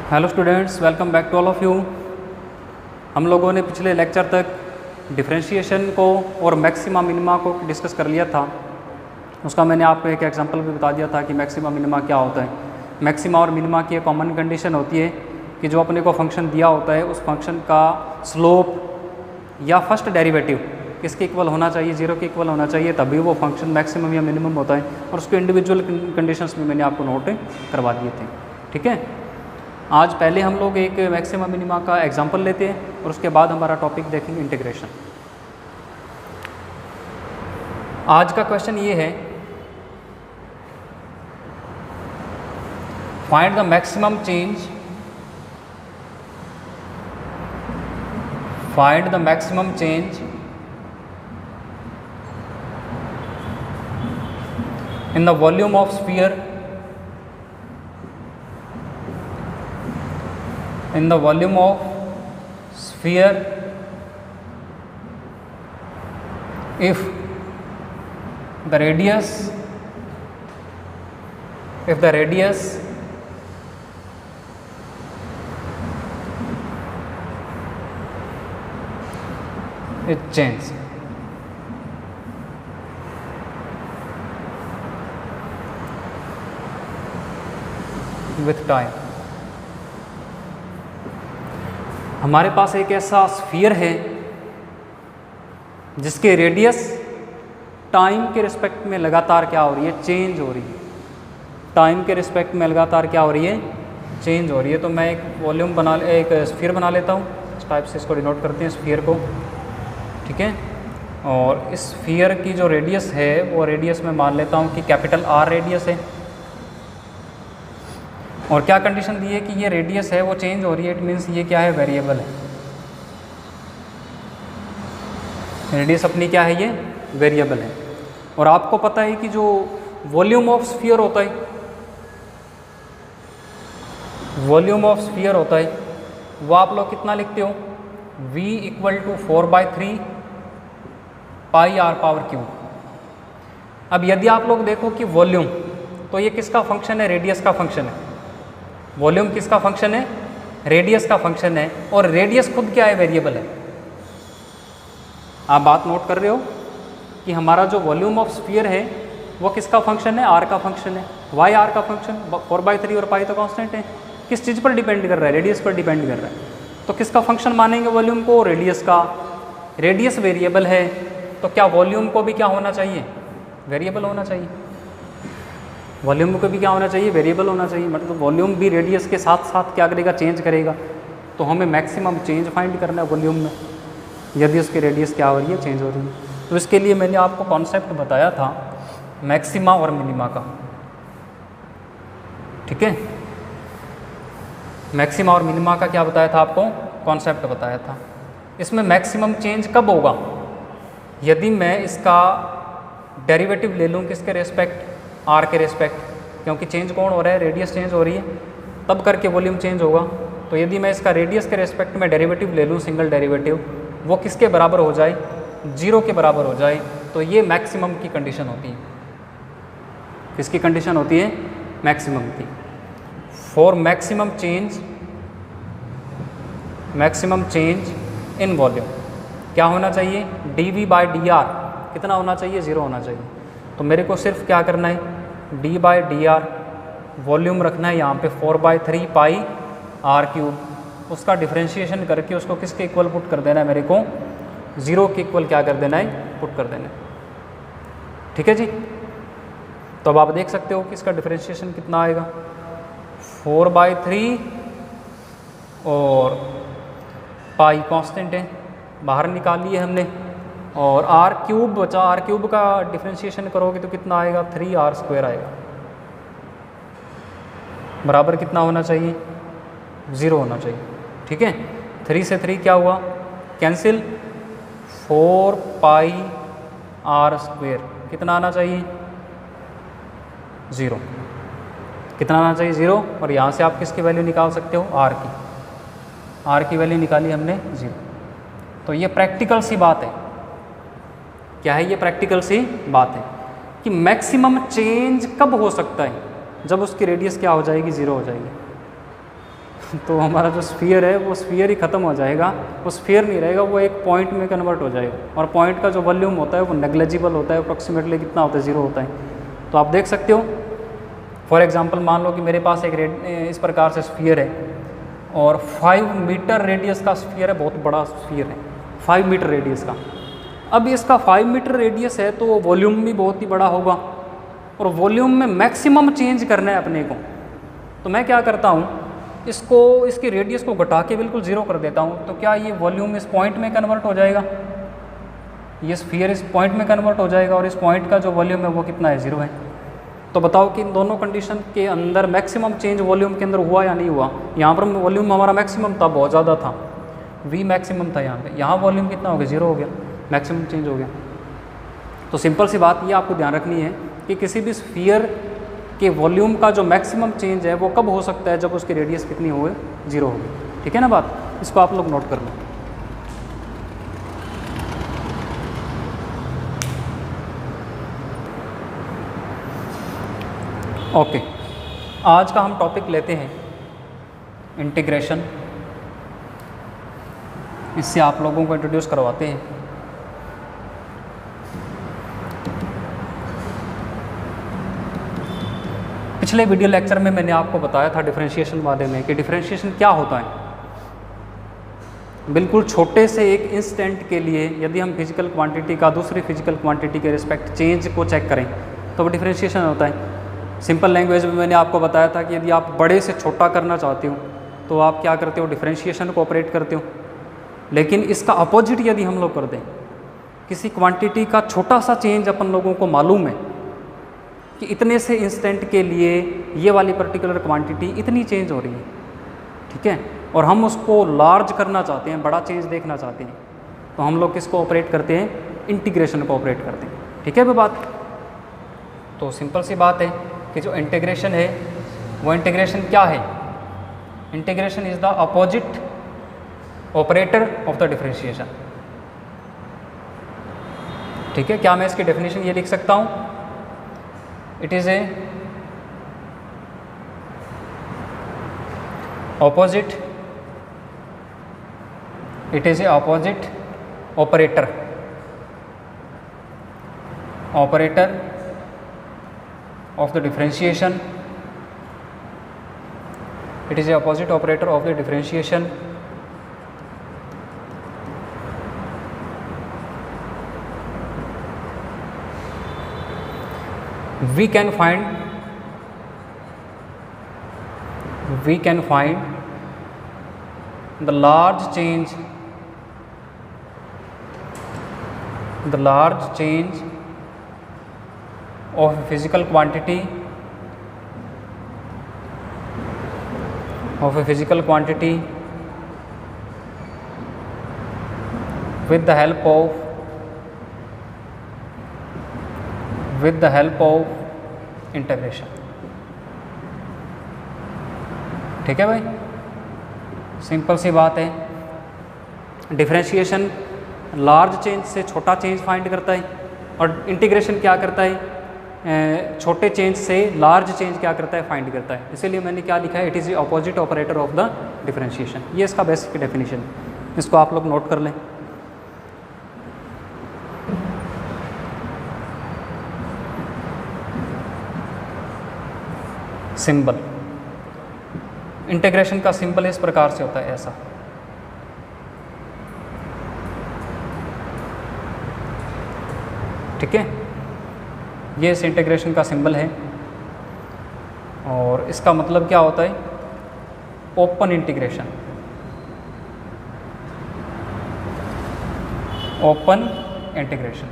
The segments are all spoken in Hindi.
Hello students, welcome back to all of you. हम लोगों ने पिछले लेक्चर तक डिफरेंशिएशन को और मैक्सिमा मिनिमा को डिस्कस कर लिया था। उसका मैंने आपको एक एग्जांपल भी बता दिया था कि मैक्सिमा मिनिमा क्या होता है। मैक्सिमा और मिनिमा की एक कॉमन कंडीशन होती है कि जो अपने को फंक्शन दिया होता है उस फंक्शन का स्लोप या फर्स्ट डेरिवेटिव किसके इक्वल होना चाहिए, 0 के इक्वल होना चाहिए, तभी वो फंक्शन मैक्सिमम या मिनिमम होता है। और उसके इंडिविजुअल कंडीशंस भी मैंने आपको नोट करवा दिए थे। ठीक है, आज पहले हम लोग एक मैक्सिमा मिनिमा का एग्जांपल लेते हैं और उसके बाद हमारा टॉपिक देखेंगे इंटीग्रेशन। आज का क्वेश्चन ये है, find the maximum change, find the maximum change in the volume of sphere, in the volume of sphere if the radius is changed with time। हमारे पास एक ऐसा स्फीयर है जिसके रेडियस टाइम के रिस्पेक्ट में लगातार क्या हो रही है, चेंज हो रही है। टाइम के रिस्पेक्ट में लगातार क्या हो रही है, चेंज हो रही है। तो मैं एक वॉल्यूम एक स्फीयर बना लेता हूँ। इस टाइप से इसको डिनोट करते हैं स्फीयर को। ठीक है, और इस स्फीयर की जो रेडियस है वो रेडियस में मान लेता हूँ कि कैपिटल R रेडियस है। और क्या कंडीशन दी है कि ये रेडियस है वो चेंज हो रही है। इट मीन्स ये क्या है, वेरिएबल है। रेडियस अपनी क्या है, ये वेरिएबल है। और आपको पता है कि जो वॉल्यूम ऑफ स्फीयर होता है, वॉल्यूम ऑफ स्फीयर होता है वो आप लोग कितना लिखते हो, V = 4/3 पाई R पावर क्यूब। अब यदि आप लोग देखो कि वॉल्यूम, तो ये किसका फंक्शन है, रेडियस का फंक्शन है। वॉल्यूम किसका फंक्शन है, रेडियस का फंक्शन है। और रेडियस खुद क्या है, वेरिएबल है। आप बात नोट कर रहे हो कि हमारा जो वॉल्यूम ऑफ स्फीयर है वो किसका फंक्शन है, R का फंक्शन है। वाई R का फंक्शन, 4/3 और पाई तो कांस्टेंट है। किस चीज़ पर डिपेंड कर रहा है, रेडियस पर डिपेंड कर रहा है। तो किसका फंक्शन मानेंगे वॉल्यूम को, रेडियस का। रेडियस वेरिएबल है तो क्या वॉल्यूम को भी क्या होना चाहिए, वेरिएबल होना चाहिए। वॉल्यूम को भी क्या होना चाहिए, वेरिएबल होना चाहिए। मतलब वॉल्यूम भी रेडियस के साथ साथ क्या करेगा, चेंज करेगा। तो हमें मैक्सिमम चेंज फाइंड करना है वॉल्यूम में, यदि उसकी रेडियस क्या हो रही है, चेंज हो रही है। तो इसके लिए मैंने आपको कॉन्सेप्ट बताया था मैक्सिमा और मिनिमा का। ठीक है, मैक्सिमा और मिनिमा का क्या बताया था आपको, कॉन्सेप्ट बताया था। इसमें मैक्सिमम चेंज कब होगा, यदि मैं इसका डेरिवेटिव ले लूँ किसके रेस्पेक्ट, R के रेस्पेक्ट, क्योंकि चेंज कौन हो रहा है, रेडियस चेंज हो रही है, तब करके वॉल्यूम चेंज होगा। तो यदि मैं इसका रेडियस के रेस्पेक्ट में डेरिवेटिव ले लूँ, सिंगल डेरिवेटिव, वो किसके बराबर हो जाए, 0 के बराबर हो जाए, तो ये मैक्सिमम की कंडीशन होती है। किसकी कंडीशन होती है, मैक्सिमम की। For maximum change in volume क्या होना चाहिए, dV/dr कितना होना चाहिए, 0 होना चाहिए। तो मेरे को सिर्फ क्या करना है, d/dr वॉल्यूम रखना है यहाँ पे 4/3 पाई R³। उसका डिफरेंशिएशन करके उसको किसके इक्वल पुट कर देना है, मेरे को 0 के इक्वल क्या कर देना है, पुट कर देना है। ठीक है जी। तो अब आप देख सकते हो कि इसका डिफरेंशिएशन कितना आएगा, 4/3 और पाई कांस्टेंट है, बाहर निकाल लिए हमने। और R³ बचा, R³ का डिफरेंशिएशन करोगे तो कितना आएगा, 3R² आएगा। बराबर कितना होना चाहिए, 0 होना चाहिए। ठीक है, 3 से 3 क्या हुआ, कैंसिल, 4πR² कितना आना चाहिए, 0। कितना आना चाहिए, 0। और यहाँ से आप किसकी वैल्यू निकाल सकते हो, R की वैल्यू निकाली हमने 0। तो ये प्रैक्टिकल सी बात है। क्या है ये प्रैक्टिकल सी बात है कि मैक्सिमम चेंज कब हो सकता है, जब उसकी रेडियस क्या हो जाएगी, 0 हो जाएगी। तो हमारा जो स्फीयर है वो स्फीयर ही ख़त्म हो जाएगा, वो स्फीयर नहीं रहेगा, वो एक पॉइंट में कन्वर्ट हो जाएगा। और पॉइंट का जो वॉल्यूम होता है वो नेग्लिजिबल होता है, अप्रॉक्सीमेटली कितना होता है, 0 होता है। तो आप देख सकते हो, फॉर एग्जांपल मान लो कि मेरे पास एक इस प्रकार से स्फीयर है और 5 मीटर रेडियस का स्फीयर है, बहुत बड़ा स्फीयर है 5 मीटर रेडियस का। अब इसका 5 मीटर रेडियस है तो वॉल्यूम भी बहुत ही बड़ा होगा, और वॉल्यूम में मैक्सिमम चेंज करना है अपने को। तो मैं क्या करता हूँ, इसकी रेडियस को घटा के बिल्कुल 0 कर देता हूँ। तो क्या ये वॉल्यूम इस पॉइंट में कन्वर्ट हो जाएगा, ये स्फीयर इस पॉइंट में कन्वर्ट हो जाएगा, और इस पॉइंट का जो वॉल्यूम है वो कितना है, 0 है। तो बताओ कि इन दोनों कंडीशन के अंदर मैक्सिमम चेंज वॉल्यूम के अंदर हुआ या नहीं हुआ। यहाँ पर वॉल्यूम हमारा मैक्सिमम था, बहुत ज़्यादा था, V मैक्सिमम था यहाँ पे, यहाँ वॉल्यूम कितना हो गया, 0 हो गया, मैक्सिमम चेंज हो गया। तो सिंपल सी बात ये आपको ध्यान रखनी है कि किसी भी स्फीयर के वॉल्यूम का जो मैक्सिमम चेंज है वो कब हो सकता है, जब उसकी रेडियस कितनी हो, 0 होगी। ठीक है ना बात, इसको आप लोग नोट कर लो। ओके, आज का हम टॉपिक लेते हैं इंटीग्रेशन। इससे आप लोगों को इंट्रोड्यूस करवाते हैं। पिछले वीडियो लेक्चर में मैंने आपको बताया था डिफरेंशिएशन बारे में कि डिफरेंशिएशन क्या होता है। बिल्कुल छोटे से एक इंस्टेंट के लिए यदि हम फिजिकल क्वांटिटी का दूसरी फिजिकल क्वांटिटी के रिस्पेक्ट चेंज को चेक करें तो वो डिफरेंशिएशन होता है। सिंपल लैंग्वेज में मैंने आपको बताया था कि यदि आप बड़े से छोटा करना चाहते हो तो आप क्या करते हो, डिफरेंशिएशन को ऑपरेट करते हो। लेकिन इसका अपोजिट यदि हम लोग कर दें, किसी क्वांटिटी का छोटा सा चेंज अपन लोगों को मालूम है कि इतने से इंस्टेंट के लिए ये वाली पर्टिकुलर क्वांटिटी इतनी चेंज हो रही है, ठीक है, और हम उसको लार्ज करना चाहते हैं, बड़ा चेंज देखना चाहते हैं, तो हम लोग किसको ऑपरेट करते हैं, इंटीग्रेशन को ऑपरेट करते हैं। ठीक है वो बात। तो सिंपल सी बात है कि जो इंटीग्रेशन है वो इंटीग्रेशन क्या है, integration is the opposite operator of the differentiation. ठीक है, क्या मैं इसकी डेफिनेशन ये लिख सकता हूँ, it is a opposite, it is a opposite operator of the differentiation, it is a opposite operator of the differentiation we can find the large change of a physical quantity with the help of integration। ठीक है भाई, सिंपल सी बात है। डिफरेंशिएशन लार्ज चेंज से छोटा चेंज फाइंड करता है, और इंटीग्रेशन क्या करता है, छोटे चेंज से लार्ज चेंज क्या करता है, फाइंड करता है। इसीलिए मैंने क्या लिखा है, it is the opposite operator of the differentiation. ये इसका बेसिक डेफिनेशन, इसको आप लोग नोट कर लें। सिंबल, इंटीग्रेशन का सिंबल इस प्रकार से होता है, ऐसा। ठीक है, ये इस इंटीग्रेशन का सिंबल है, और इसका मतलब क्या होता है, ओपन इंटीग्रेशन, ओपन इंटीग्रेशन।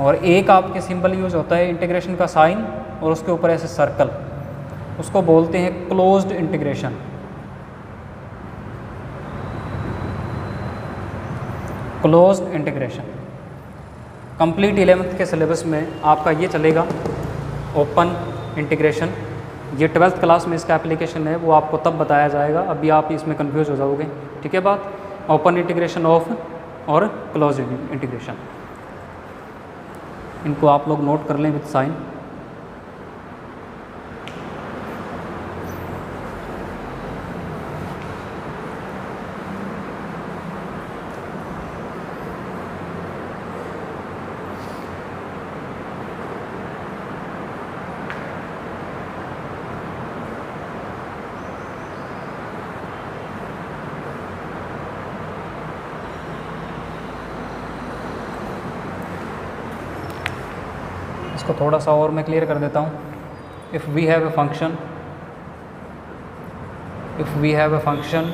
और एक आपके सिंबल यूज होता है इंटीग्रेशन का साइन, और उसके ऊपर ऐसे सर्कल, उसको बोलते हैं closed integration. Closed integration complete 11th के सिलेबस में आपका ये चलेगा, ओपन इंटीग्रेशन। ये 12th क्लास में इसका एप्लीकेशन है, वो आपको तब बताया जाएगा, अभी आप इसमें कंफ्यूज हो जाओगे। ठीक है बात, ओपन इंटीग्रेशन ऑफ और क्लोज्ड इंटीग्रेशन, इनको आप लोग नोट कर लें विद साइन। इसको थोड़ा सा और मैं क्लियर कर देता हूँ. If we have a function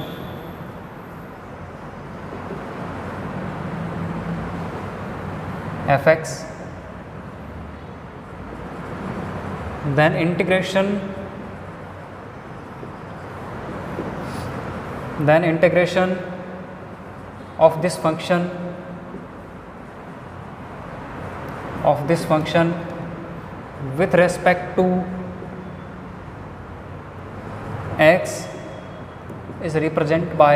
f(x), then integration of this function with respect to x is represented by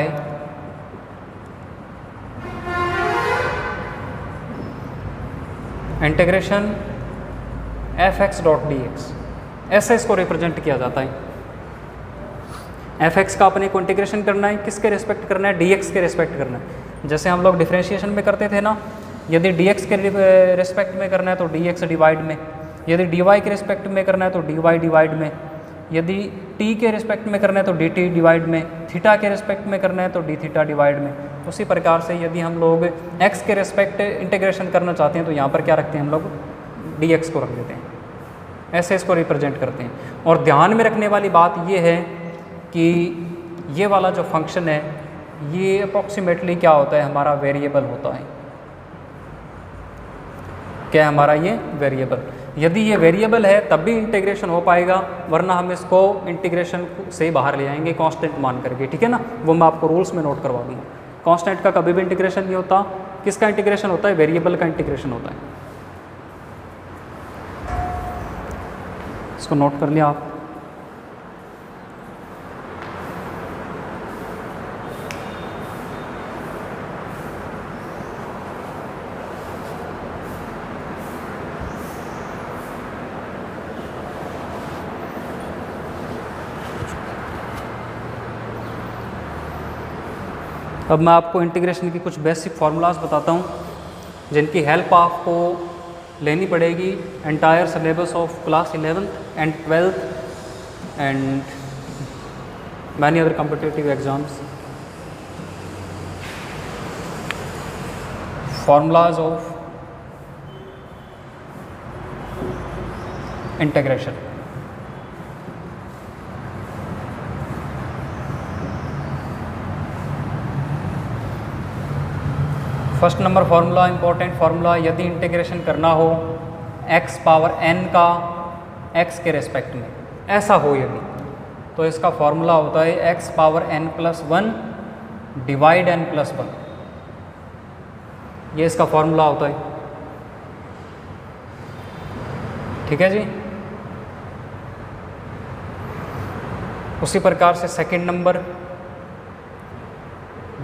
integration f(x) dot dx. ऐसे इसको रिप्रेजेंट किया जाता है. f(x) का अपने को इंटीग्रेशन करना है, किसके रिस्पेक्ट करना है, dx के रिस्पेक्ट करना है. जैसे हम लोग डिफरेंशिएशन में करते थे ना, यदि dx के रिस्पेक्ट में करना है तो dx डिवाइड में, यदि dy के रिस्पेक्ट में करना है तो dy डिवाइड में, यदि t के रिस्पेक्ट में करना है तो dt डिवाइड में, थीटा के रिस्पेक्ट में करना है तो d थीटा डिवाइड में. उसी प्रकार से यदि हम लोग x के रिस्पेक्ट इंटीग्रेशन करना चाहते हैं तो यहाँ पर क्या रखते हैं हम लोग, dx को रख देते हैं. ऐसे इसको रिप्रेजेंट करते हैं. और ध्यान में रखने वाली बात ये है कि ये वाला जो फंक्शन है ये अप्रॉक्सीमेटली क्या होता है, हमारा वेरिएबल होता है. क्या है हमारा ये वेरिएबल. यदि ये वेरिएबल है तब भी इंटीग्रेशन हो पाएगा, वरना हम इसको इंटीग्रेशन से बाहर ले आएंगे कांस्टेंट मान करके. ठीक है ना, वो मैं आपको रूल्स में नोट करवा दूँगा. कांस्टेंट का कभी भी इंटीग्रेशन नहीं होता. किसका इंटीग्रेशन होता है, वेरिएबल का इंटीग्रेशन होता है. इसको नोट कर लिया आप. अब मैं आपको इंटीग्रेशन की कुछ बेसिक फार्मूलाज बताता हूँ जिनकी हेल्प आपको लेनी पड़ेगी entire syllabus of class 11th and 12th and many other competitive exams. Formulas of integration. First number formula, important formula, यदि इंटीग्रेशन करना हो x पावर n का x के रेस्पेक्ट में, ऐसा हो यदि, तो इसका फार्मूला होता है x power n plus 1 divide n plus 1. ये इसका फार्मूला होता है. ठीक है जी. उसी प्रकार से सेकंड नंबर,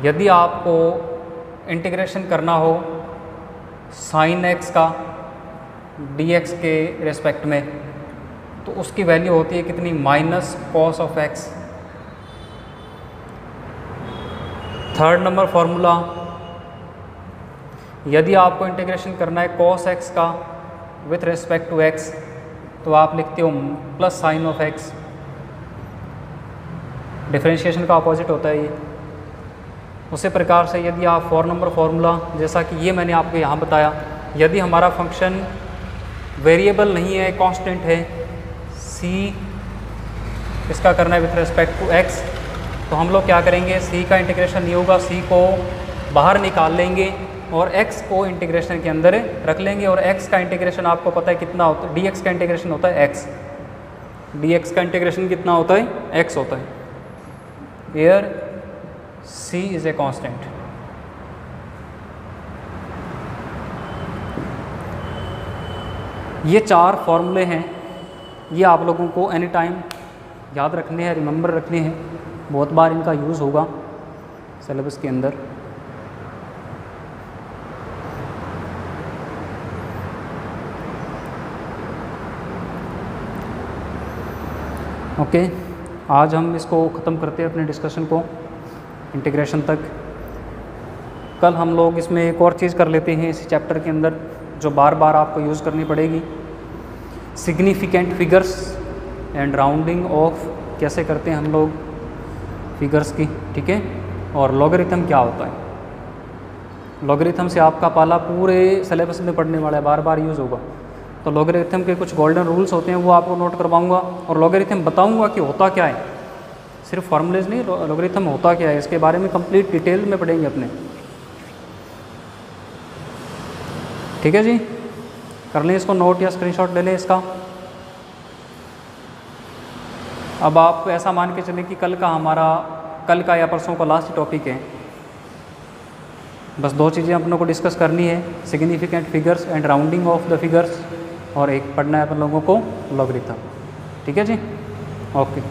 यदि आपको इंटीग्रेशन करना हो साइन x का dx के रेस्पेक्ट में, तो उसकी वैल्यू होती है कितनी, minus cos of x. Third number formula, यदि आपको इंटीग्रेशन करना है कॉस x का विथ रेस्पेक्ट टू x, तो आप लिखते हो plus sign of x. Differentiation का अपोजिट होता है ये. उसी प्रकार से यदि आप 4 नंबर फार्मूला, जैसा कि ये मैंने आपको यहाँ बताया, यदि हमारा फंक्शन वेरिएबल नहीं है, कांस्टेंट है, c इसका करना है विथ रेस्पेक्ट टू x, तो हम लोग क्या करेंगे, c का इंटीग्रेशन नहीं होगा, c को बाहर निकाल लेंगे और x को इंटीग्रेशन के अंदर रख लेंगे. और x का इंटीग्रेशन आपको पता है कितना होता है, dx का इंटीग्रेशन होता है x. dx का इंटीग्रेशन कितना होता है, x होता है. Here c is a constant. ये 4 फॉर्मूले हैं, ये आप लोगों को एनी टाइम याद रखने हैं, रिमेंबर रखने हैं. बहुत बार इनका यूज़ होगा सिलेबस के अंदर. ओके, आज हम इसको ख़त्म करते हैं अपने डिस्कशन को इंटीग्रेशन तक. कल हम लोग इसमें एक और चीज़ कर लेते हैं इसी चैप्टर के अंदर, जो बार बार आपको यूज़ करनी पड़ेगी, significant figures and rounding off. कैसे करते हैं हम लोग फिगर्स की. ठीक है. और लॉगरिथम क्या होता है. लॉगरिथम से आपका पाला पूरे सिलेबस में पढ़ने वाला है, बार बार यूज़ होगा. तो लॉगरिथम के कुछ गोल्डन रूल्स होते हैं वो आपको नोट करवाऊंगा और लॉगरिथम बताऊंगा कि होता क्या है, सिर्फ फॉर्मूलेज नहीं, लॉगरिथम होता क्या है इसके बारे में कंप्लीट डिटेल में पढ़ेंगे अपने। ठीक है जी, कर लें इसको नोट या स्क्रीनशॉट ले लें इसका। अब आप ऐसा मान के चलें कि कल का या परसों का लास्ट टॉपिक है, बस 2 चीज़ें अपनों को डिस्कस करनी है, significant figures and rounding off the figures, और एक पढ़ना है अपन लोगों को लॉगरिथम। ठीक है जी, ओके।